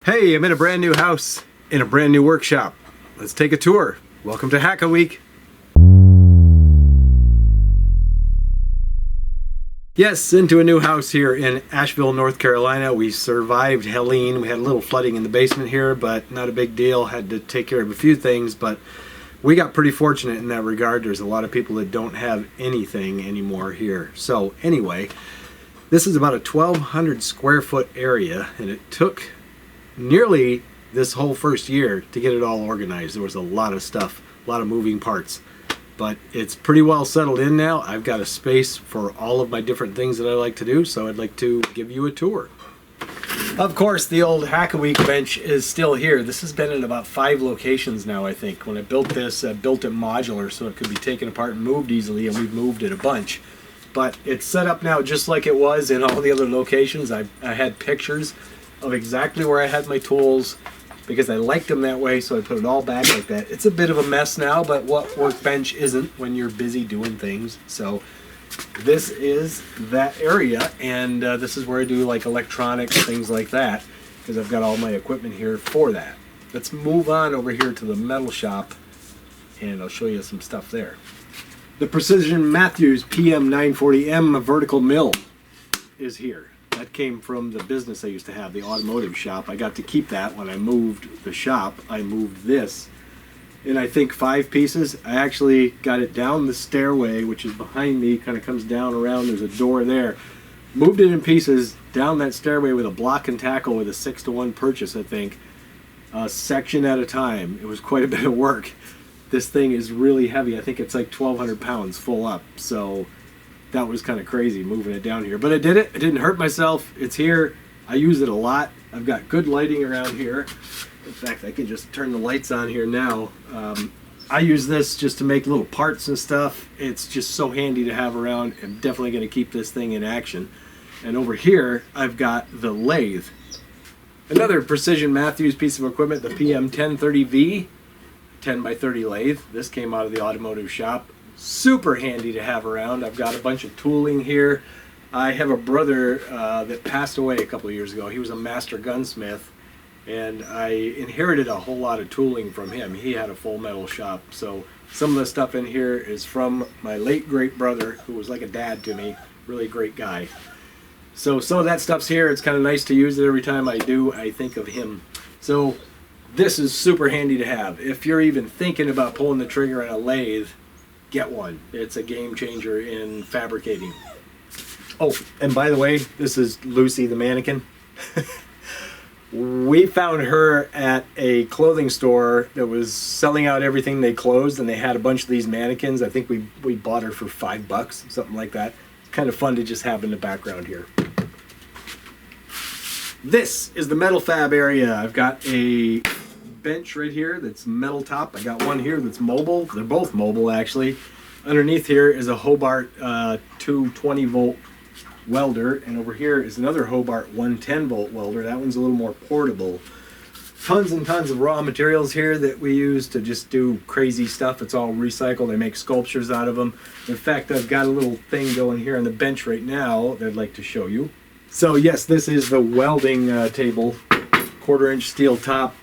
Hey, I'm in a brand new house, in a brand new workshop. Let's take a tour. Welcome to Hackaweek. Yes, into a new house here in Asheville, North Carolina. We survived Helene. We had a little flooding in the basement here, but not a big deal. Had to take care of a few things, but we got pretty fortunate in that regard. There's a lot of people that don't have anything anymore here. So anyway, this is about a 1,200 square foot area, and it took nearly this whole first year to get it all organized. There was a lot of stuff, a lot of moving parts, but it's pretty well settled in now. I've got a space for all of my different things that I like to do, so I'd like to give you a tour. Of course, the old Hackaweek bench is still here. This has been in about 5 locations now, I think. When I built this, I built it modular so it could be taken apart and moved easily, and we've moved it a bunch. But it's set up now just like it was in all the other locations. I had pictures of exactly where I had my tools because I liked them that way, so I put it all back like that. It's a bit of a mess now, but what workbench isn't when you're busy doing things? So this is that area, and this is where I do like electronics, things like that, because I've got all my equipment here for that. Let's move on over here to the metal shop, and I'll show you some stuff there. The Precision Matthews PM940M vertical mill is here. That came from the business I used to have, the automotive shop. I got to keep that when I moved the shop. I moved this in, I think, 5 pieces. I actually got it down the stairway, which is behind me, kind of comes down around. There's a door there. Moved it in pieces down that stairway with a block and tackle with a 6-to-1 purchase, I think, a section at a time. It was quite a bit of work. This thing is really heavy. I think it's like 1,200 pounds full up. So that was kind of crazy moving it down here, but I did it. I didn't hurt myself. It's here. I use it a lot. I've got good lighting around here. In fact, I can just turn the lights on here now. I use this just to make little parts and stuff. It's just so handy to have around. I'm definitely going to keep this thing in action. And over here, I've got the lathe. Another Precision Matthews piece of equipment, the PM1030V 10x30 lathe. This came out of the automotive shop. Super handy to have around. I've got a bunch of tooling here. I have a brother that passed away a couple of years ago. He was a master gunsmith, and I inherited a whole lot of tooling from him. He had a full metal shop, so some of the stuff in here is from my late great brother, who was like a dad to me. Really great guy. So some of that stuff's here. It's kind of nice to use it every time I do. I think of him. So this is super handy to have. If you're even thinking about pulling the trigger on a lathe, get one. It's a game changer in fabricating. Oh, and by the way, this is Lucy the mannequin. We found her at a clothing store that was selling out everything they closed, and they had a bunch of these mannequins. I think we bought her for $5, something like that. It's kind of fun to just have in the background here. This is the metal fab area. I've got a bench right here that's metal top. I got one here that's mobile. They're both mobile, actually. Underneath here is a Hobart 220 volt welder, and over here is another Hobart 110 volt welder. That one's a little more portable. Tons and tons of raw materials here that we use to just do crazy stuff. It's all recycled. I make sculptures out of them. In fact, I've got a little thing going here on the bench right now that I'd like to show you. So yes, this is the welding table. 1/4-inch steel top,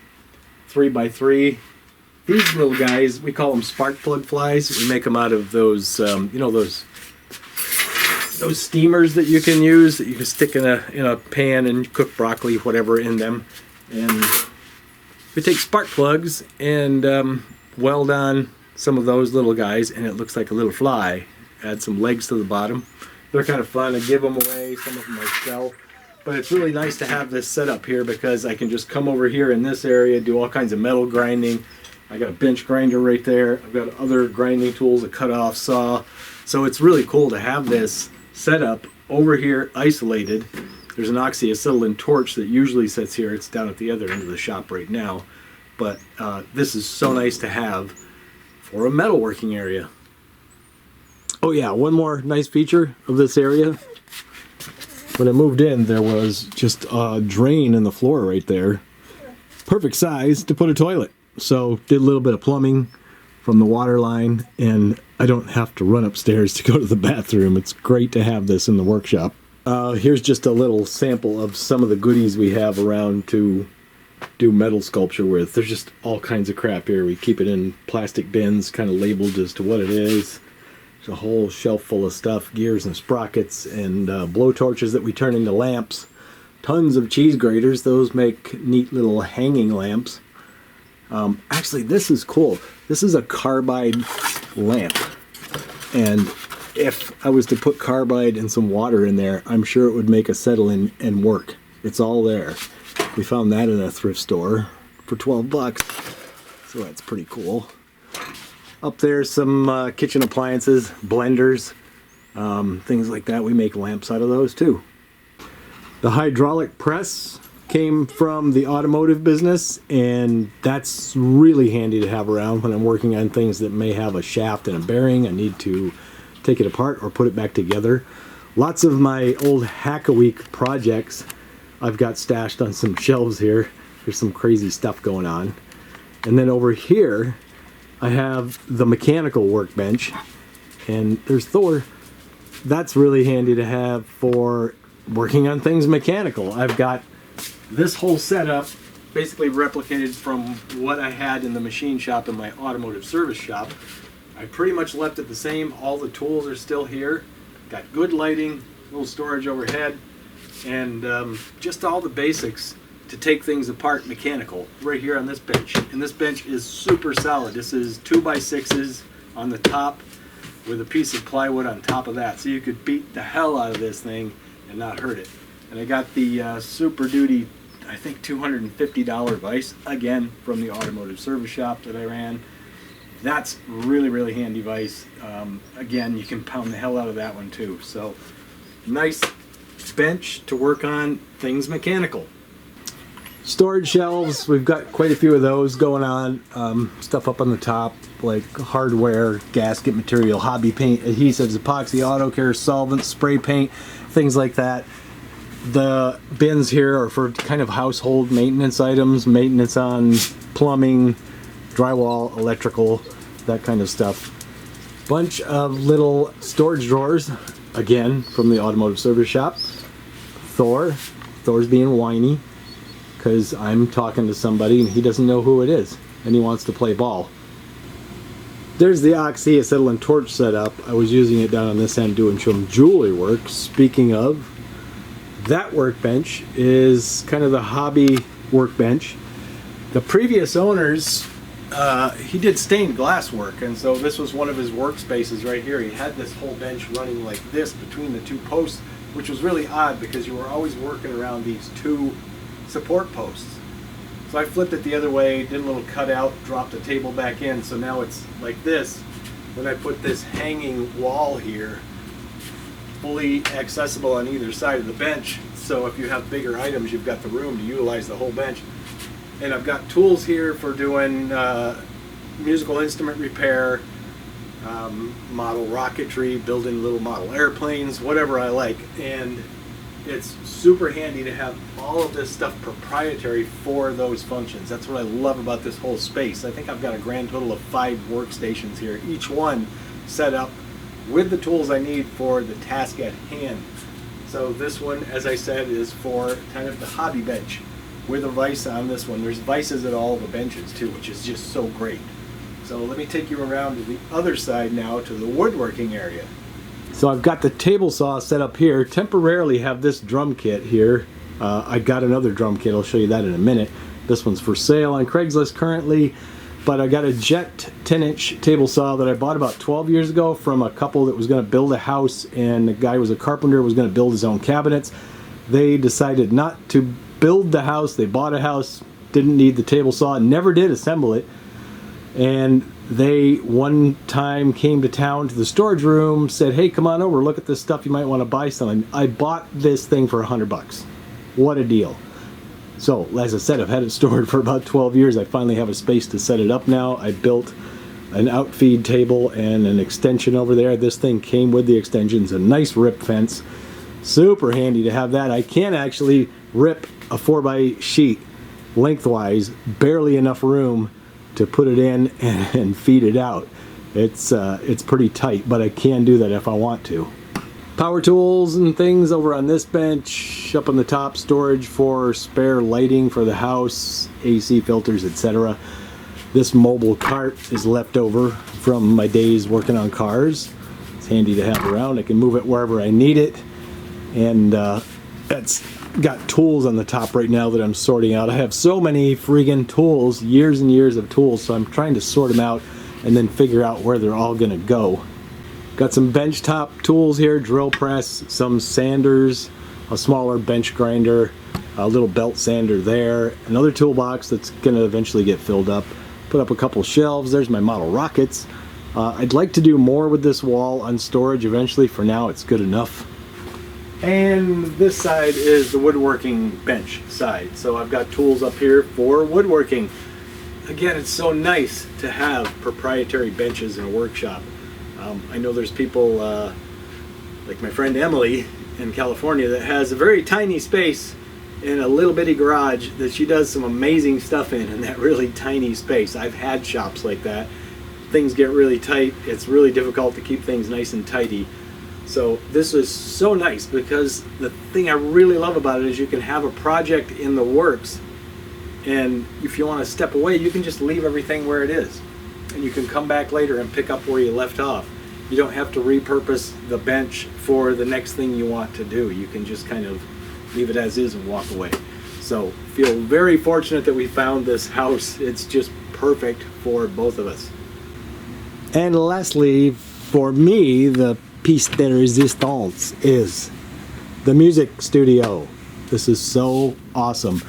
3x3. These little guys, we call them spark plug flies. We make them out of those, you know, those steamers that you can use, that you can stick in a pan and cook broccoli, whatever, in them. And we take spark plugs and weld on some of those little guys, and it looks like a little fly. Add some legs to the bottom. They're kind of fun. I give them away. Some of them I sell. But it's really nice to have this set up here because I can just come over here in this area, do all kinds of metal grinding. I got a bench grinder right there. I've got other grinding tools, a cut-off saw. So it's really cool to have this set up over here, isolated. There's an oxyacetylene torch that usually sits here. It's down at the other end of the shop right now. But this is so nice to have for a metalworking area. Oh yeah, one more nice feature of this area. When I moved in, there was just a drain in the floor right there. Perfect size to put a toilet. So did a little bit of plumbing from the water line, and I don't have to run upstairs to go to the bathroom. It's great to have this in the workshop. Here's just a little sample of some of the goodies we have around to do metal sculpture with. There's just all kinds of crap here. We keep it in plastic bins, kind of labeled as to what it is. There's a whole shelf full of stuff, gears and sprockets and blow torches that we turn into lamps. Tons of cheese graters. Those make neat little hanging lamps. Actually, this is cool. This is a carbide lamp. And if I was to put carbide and some water in there, I'm sure it would make a settle in and work. It's all there. We found that in a thrift store for 12 bucks. So that's pretty cool. Up there's some kitchen appliances, blenders, things like that. We make lamps out of those too. The hydraulic press came from the automotive business, and that's really handy to have around when I'm working on things that may have a shaft and a bearing. I need to take it apart or put it back together. Lots of my old Hackaweek projects I've got stashed on some shelves here. There's some crazy stuff going on. And then over here I have the mechanical workbench, and there's Thor. That's really handy to have for working on things mechanical. I've got this whole setup basically replicated from what I had in the machine shop in my automotive service shop. I pretty much left it the same. All the tools are still here. Got good lighting, little storage overhead, and just all the basics to take things apart mechanical right here on this bench. And this bench is super solid. This is 2x6s on the top with a piece of plywood on top of that, so you could beat the hell out of this thing and not hurt it. And I got the Super Duty, I think $250 vise, again from the automotive service shop that I ran. That's really handy vise. Again, you can pound the hell out of that one too. So nice bench to work on things mechanical. Storage shelves, we've got quite a few of those going on. Stuff up on the top like hardware, gasket material, hobby paint, adhesives, epoxy, auto care, solvents, spray paint, things like that. The bins here are for kind of household maintenance items, maintenance on plumbing, drywall, electrical, that kind of stuff. Bunch of little storage drawers, again from the automotive service shop. Thor's being whiny because I'm talking to somebody and he doesn't know who it is and he wants to play ball. There's the oxy acetylene torch setup. I was using it down on this end doing some jewelry work. Speaking of, that workbench is kind of the hobby workbench. The previous owners, he did stained glass work, and so this was one of his workspaces right here. He had this whole bench running like this between the two posts, which was really odd because you were always working around these two support posts. So I flipped it the other way, did a little cutout, dropped the table back in, so now it's like this. Then I put this hanging wall here, fully accessible on either side of the bench, so if you have bigger items, you've got the room to utilize the whole bench. And I've got tools here for doing musical instrument repair, model rocketry, building little model airplanes, whatever I like. And it's super handy to have all of this stuff proprietary for those functions. That's what I love about this whole space. I think I've got a grand total of 5 workstations here, each one set up with the tools I need for the task at hand. So this one, as I said, is for kind of the hobby bench with a vise on this one. There's vices at all the benches too, which is just so great. So let me take you around to the other side now to the woodworking area. So I've got the table saw set up here. Temporarily have this drum kit here. I got another drum kit. I'll show you that in a minute. This one's for sale on Craigslist currently. But I got a Jet 10-inch table saw that I bought about 12 years ago from a couple that was going to build a house, and the guy was a carpenter, was going to build his own cabinets. They decided not to build the house. They bought a house, didn't need the table saw, never did assemble it. And they one time came to town to the storage room, said, hey, come on over, look at this stuff, you might want to buy some. I bought this thing for $100. What a deal. So, as I said, I've had it stored for about 12 years. I finally have a space to set it up now. I built an outfeed table and an extension over there. This thing came with the extensions, a nice rip fence. Super handy to have that. I can actually rip a 4x sheet lengthwise, barely enough room to put it in and feed it out. It's pretty tight, but I can do that if I want to. Power tools and things over on this bench. Up on the top, storage for spare lighting for the house, AC filters, etc. This mobile cart is left over from my days working on cars. It's handy to have around. I can move it wherever I need it. And that's got tools on the top right now that I'm sorting out. I have so many friggin' tools, years and years of tools, so I'm trying to sort them out and then figure out where they're all gonna go. Got some benchtop tools here, drill press, some sanders, a smaller bench grinder, a little belt sander there, another toolbox that's gonna eventually get filled up. Put up a couple shelves. There's my model rockets. I'd like to do more with this wall on storage eventually. For now, it's good enough. And this side is the woodworking bench side. So I've got tools up here for woodworking. Again, it's so nice to have proprietary benches in a workshop. I know there's people like my friend Emily in California that has a very tiny space in a little bitty garage that she does some amazing stuff in that really tiny space. I've had shops like that. Things get really tight. It's really difficult to keep things nice and tidy. So this is so nice because the thing I really love about it is you can have a project in the works, and if you want to step away, you can just leave everything where it is. And you can come back later and pick up where you left off. You don't have to repurpose the bench for the next thing you want to do. You can just kind of leave it as is and walk away. So feel very fortunate that we found this house. It's just perfect for both of us. And lastly, for me, the piece de resistance is the music studio. This is so awesome.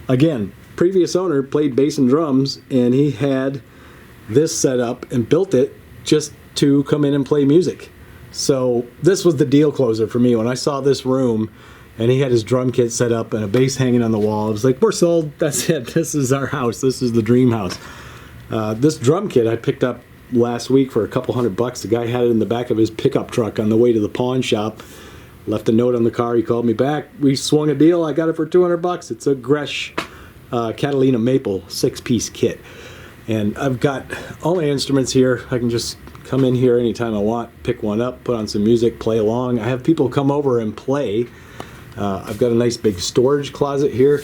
Again, previous owner played bass and drums, and he had this set up and built it just to come in and play music. So this was the deal closer for me. When I saw this room and he had his drum kit set up and a bass hanging on the wall, I was like, we're sold. That's it. This is our house. This is the dream house. This drum kit I picked up last week for a couple $100. The guy had it in the back of his pickup truck on the way to the pawn shop. Left a note on the car. He called me back. We swung a deal. I got it for $200. It's a Gresh Catalina Maple 6-piece kit. And I've got all my instruments here. I can just come in here anytime I want, pick one up, put on some music, play along. I have people come over and play. I've got a nice big storage closet here.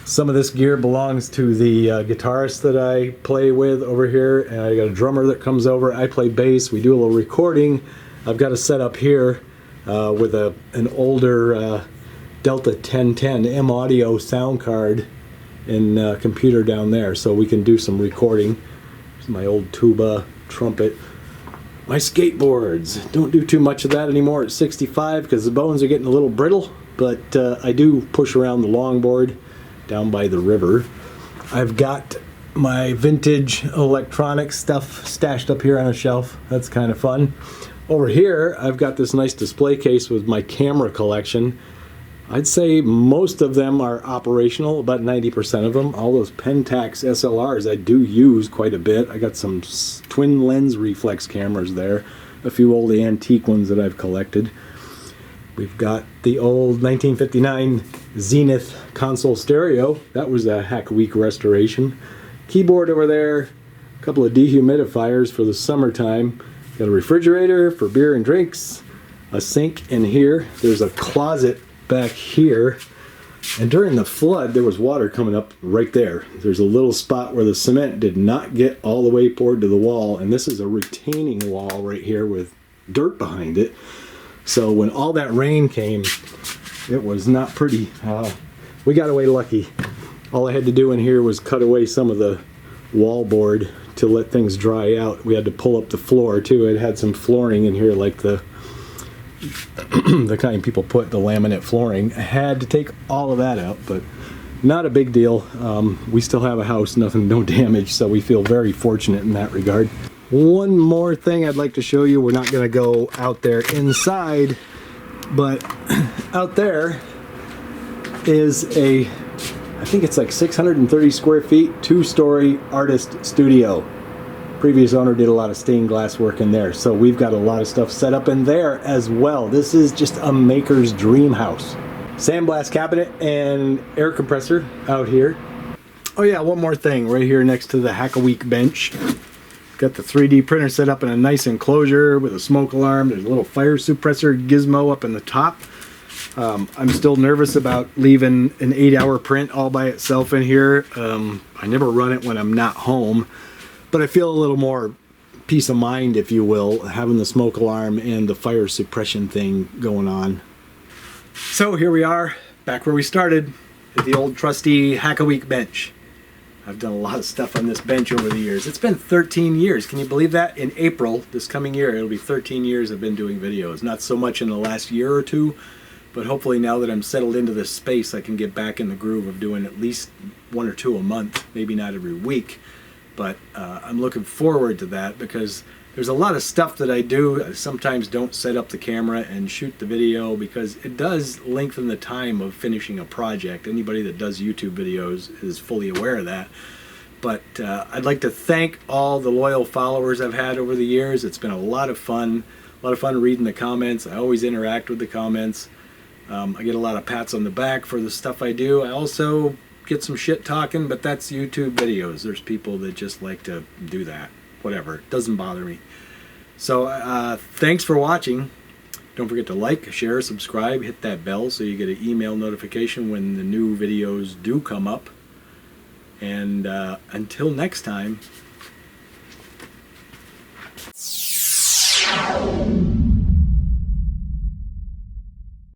Some of this gear belongs to the guitarist that I play with over here, and I got a drummer that comes over. I play bass. We do a little recording. I've got a setup here with an older Delta 1010 M Audio sound card and computer down there, so we can do some recording. Here's my old tuba, trumpet. My skateboards. Don't do too much of that anymore at 65 because the bones are getting a little brittle, but I do push around the longboard down by the river. I've got my vintage electronic stuff stashed up here on a shelf. That's kind of fun. Over here, I've got this nice display case with my camera collection. I'd say most of them are operational, about 90% of them. All those Pentax SLRs I do use quite a bit. I got some twin lens reflex cameras there, a few old antique ones that I've collected. We've got the old 1959 Zenith console stereo. That was a Hackaweek restoration. Keyboard over there, a couple of dehumidifiers for the summertime. Got a refrigerator for beer and drinks, a sink in here. There's a closet back here, and during the flood there was water coming up right there. There's a little spot where the cement did not get all the way poured to the wall, and this is a retaining wall right here with dirt behind it. So when all that rain came, it was not pretty. We got away lucky. All I had to do in here was cut away some of the wall board to let things dry out. We had to pull up the floor too. It had some flooring in here like the the kind people put the laminate flooring. I had to take all of that out, but not a big deal. We still have a house, nothing, no damage, so we feel very fortunate in that regard. One more thing I'd like to show you. We're not going to go out there inside, but out there is I think it's like 630 square feet, 2-story artist studio. Previous owner did a lot of stained glass work in there, so we've got a lot of stuff set up in there as well. This is just a maker's dream house. Sandblast cabinet and air compressor out here. Oh yeah, one more thing right here next to the Hackaweek bench. Got the 3D printer set up in a nice enclosure with a smoke alarm. There's a little fire suppressor gizmo up in the top. I'm still nervous about leaving an 8-hour print all by itself in here. I never run it when I'm not home, but I feel a little more peace of mind, if you will, having the smoke alarm and the fire suppression thing going on. So here we are, back where we started, at the old trusty Hackaweek bench. I've done a lot of stuff on this bench over the years. It's been 13 years. Can you believe that? In April, this coming year, it'll be 13 years I've been doing videos. Not so much in the last year or two, but hopefully now that I'm settled into this space, I can get back in the groove of doing at least 1 or 2 a month, maybe not every week. But I'm looking forward to that because there's a lot of stuff that I do. I sometimes don't set up the camera and shoot the video because it does lengthen the time of finishing a project. Anybody that does YouTube videos is fully aware of that. But I'd like to thank all the loyal followers I've had over the years. It's been a lot of fun reading the comments. I always interact with the comments. I get a lot of pats on the back for the stuff I do. I also get some shit talking, but that's YouTube videos. There's people that just like to do that. Whatever, it doesn't bother me. So thanks for watching. Don't forget to like, share, subscribe, hit that bell so you get an email notification when the new videos do come up. And until next time,